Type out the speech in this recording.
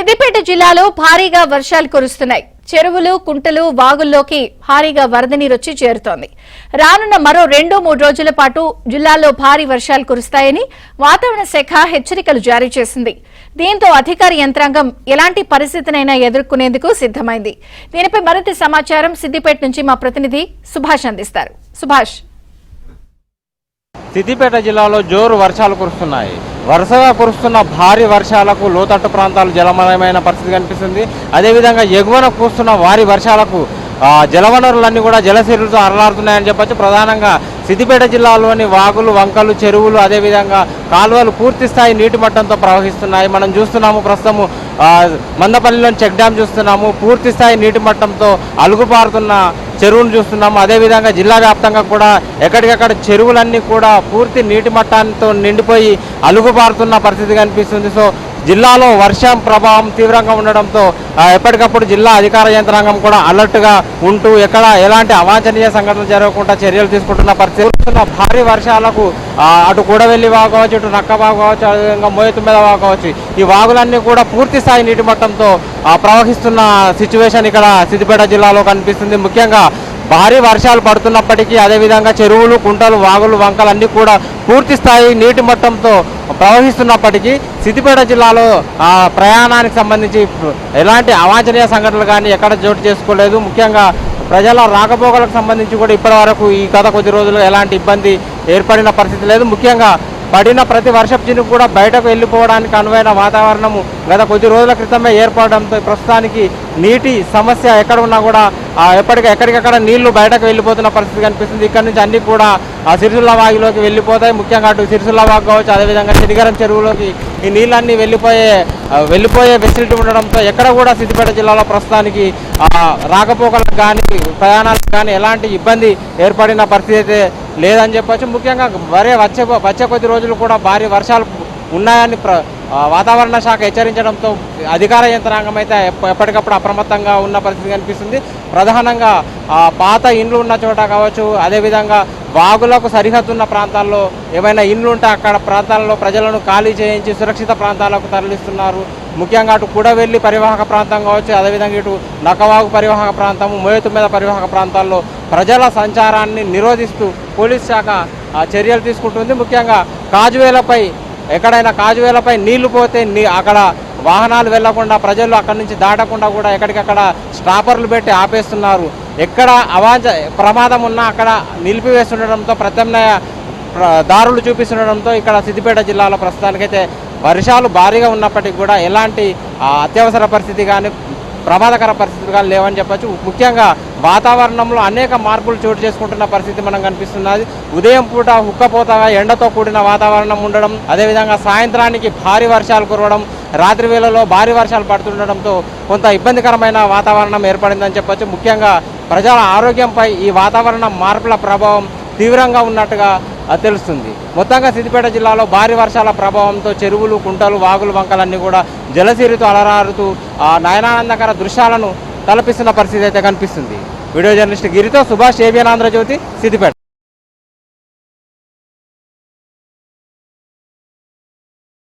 సిద్దిపేట జిల్లాలో భారీగా వర్షాలు కురుస్తున్నాయి. చెరువులు, కుంటలు, వాగుల్లోకి భారీగా వరద నీరొచ్చి చేరుతోంది. రానున్న మరో 2-3 రోజుల పాటు జిల్లాలో భారీ వర్షాలు కురుస్తాయని వాతావరణ శాఖ హెచ్చరికలు జారీ చేసింది. దీంతో అధికార యంత్రాంగం ఎలాంటి పరిస్థితినైనా ఎదుర్కొనేందుకు సిద్దమైంది. దీనిపై మరింత సమాచారం సిద్దిపేట నుంచి మా ప్రతినిధి సుభాష్ అందిస్తారు. సుభాష్, సిద్దిపేట జిల్లాలో జోరు వర్షాలు కురుస్తున్నాయి. వరుసగా కురుస్తున్న భారీ వర్షాలకు లోతట్టు ప్రాంతాలు జలమయమైన పరిస్థితి కనిపిస్తుంది. అదేవిధంగా ఎగువన కురుస్తున్న భారీ వర్షాలకు జలవనరులన్నీ కూడా జలసిరులతో అరలాడుతున్నాయని చెప్పొచ్చు. ప్రధానంగా సిద్దిపేట జిల్లాలోని వాగులు, వంకలు, చెరువులు, అదేవిధంగా కాలువలు పూర్తి స్థాయి నీటి మట్టంతో ప్రవహిస్తున్నాయి. మనం చూస్తున్నాము, ప్రస్తుతము మందపల్లిలోని చెక్ డ్యాం చూస్తున్నాము. పూర్తి స్థాయి నీటి మట్టంతో అలుగుపారుతున్న చెరువును చూస్తున్నాము. అదేవిధంగా జిల్లా వ్యాప్తంగా కూడా ఎక్కడికక్కడ చెరువులన్నీ కూడా పూర్తి నీటి మట్టాలతో నిండిపోయి అలుగుపారుతున్న పరిస్థితి కనిపిస్తుంది. సో జిల్లాలో వర్షం ప్రభావం తీవ్రంగా ఉండడంతో ఎప్పటికప్పుడు జిల్లా అధికార యంత్రాంగం కూడా అలర్ట్గా ఉంటూ ఎక్కడ ఎలాంటి అవాంఛనీయ సంఘటనలు జరగకుండా చర్యలు తీసుకుంటున్న పరిస్థితి. భారీ వర్షాలకు అటు కూడవెల్లి వాగు కావచ్చు, ఇటు నక్కవాగు కావచ్చు, అదేవిధంగా మోయతుమ్మెద వాగు కావచ్చు, ఈ వాగులన్నీ కూడా పూర్తి స్థాయి నీటి మట్టంతో ప్రవహిస్తున్న సిచ్యువేషన్ ఇక్కడ సిద్దిపేట జిల్లాలో కనిపిస్తుంది. ముఖ్యంగా భారీ వర్షాలు పడుతున్నప్పటికీ అదేవిధంగా చెరువులు, కుంటలు, వాగులు, వంకలు అన్నీ కూడా పూర్తి స్థాయి నీటి మట్టంతో ప్రవహిస్తున్నప్పటికీ సిద్దిపేట జిల్లాలో ప్రయాణానికి సంబంధించి ఎలాంటి అవాంఛనీయ సంఘటనలు కానీ ఎక్కడ చోటు చేసుకోలేదు. ముఖ్యంగా ప్రజల రాకపోకలకు సంబంధించి కూడా ఇప్పటి వరకు ఈ గత కొద్ది రోజులుగా ఎలాంటి ఇబ్బంది ఏర్పడిన పరిస్థితి లేదు. ముఖ్యంగా పడిన ప్రతి వర్షపు చినుకు కూడా బయటకు వెళ్ళిపోవడానికి అనువైన వాతావరణము గత కొద్ది రోజుల క్రితమే ఏర్పడడంతో ప్రస్తుతానికి నీటి సమస్య ఎక్కడ ఉన్నా కూడా ఎక్కడికక్కడ నీళ్లు బయటకు వెళ్ళిపోతున్న పరిస్థితి కనిపిస్తుంది. ఇక్కడ నుంచి అన్ని కూడా సిరిసిల్ల వాగులోకి వెళ్ళిపోతాయి. ముఖ్యంగా అటు సిరిసిల్ల వాగు కావచ్చు, అదేవిధంగా శనిగరం చెరువులోకి ఈ నీళ్ళన్నీ వెళ్ళిపోయే ఫెసిలిటీ ఉండడంతో ఎక్కడ కూడా సిద్దిపేట జిల్లాలో ప్రస్తుతానికి రాకపోకలకు కానీ ప్రయాణాలకు కానీ ఎలాంటి ఇబ్బంది ఏర్పడిన పరిస్థితి అయితే లేదని చెప్పచ్చు. ముఖ్యంగా వచ్చే కొద్ది రోజులు కూడా భారీ వర్షాలు ఉన్నాయని వాతావరణ శాఖ హెచ్చరించడంతో అధికార యంత్రాంగం అయితే ఎప్పటికప్పుడు అప్రమత్తంగా ఉన్న పరిస్థితి కనిపిస్తుంది. ప్రధానంగా పాత ఇండ్లు ఉన్న చోట కావచ్చు, అదేవిధంగా వాగులకు సరిహద్దున్న ప్రాంతాల్లో ఏమైనా ఇండ్లు ఉంటే అక్కడ ప్రాంతాల్లో ప్రజలను ఖాళీ చేయించి సురక్షిత ప్రాంతాలకు తరలిస్తున్నారు. ముఖ్యంగా అటు కూడవెల్లి పరివాహక ప్రాంతం కావచ్చు, అదేవిధంగా ఇటు నక్కవాగు పరివాహక ప్రాంతము, మోయతుమ్మెద పరివాహక ప్రాంతాల్లో ప్రజల సంచారాన్ని నిరోధిస్తూ పోలీస్ శాఖ చర్యలు తీసుకుంటుంది. ముఖ్యంగా ఎక్కడైనా కాజువేలపై నీళ్లు పోతే అక్కడ వాహనాలు వెళ్లకుండా ప్రజలు అక్కడి నుంచి దాటకుండా కూడా ఎక్కడికక్కడ స్టాపర్లు పెట్టి ఆపేస్తున్నారు. ఎక్కడ ప్రమాదం ఉన్నా అక్కడ నిలిపివేస్తుండడంతో ప్రత్యామ్నాయ దారులు చూపిస్తుండడంతో ఇక్కడ సిద్దిపేట జిల్లాలో ప్రస్తుతానికైతే వర్షాలు భారీగా ఉన్నప్పటికీ కూడా ఎలాంటి అత్యవసర పరిస్థితి కానీ ప్రమాదకర పరిస్థితులు కానీ లేవని చెప్పచ్చు. ముఖ్యంగా వాతావరణంలో అనేక మార్పులు చోటు చేసుకుంటున్న పరిస్థితి మనం కనిపిస్తున్నది. ఉదయం పూట హుక్కపోతగా ఎండతో కూడిన వాతావరణం ఉండడం, అదేవిధంగా సాయంత్రానికి భారీ వర్షాలు కురవడం, రాత్రి వేళలో భారీ వర్షాలు పడుతుండడంతో కొంత ఇబ్బందికరమైన వాతావరణం ఏర్పడిందని చెప్పచ్చు. ముఖ్యంగా ప్రజల ఆరోగ్యంపై ఈ వాతావరణ మార్పుల ప్రభావం తీవ్రంగా ఉన్నట్టుగా తెలుస్తుంది. మొత్తంగా సిద్దిపేట జిల్లాలో భారీ వర్షాల ప్రభావంతో చెరువులు, కుంటలు, వాగులు, వంకలన్నీ కూడా జలసిరితో అలరారుతూ నయనానందకర దృశ్యాలను తలపిస్తున్న పరిస్థితి అయితే కనిపిస్తుంది. వీడియో జర్నలిస్ట్ గిరితో సుభాష్, ఏబిఎన్ ఆంధ్రజ్యోతి, సిద్దిపేట.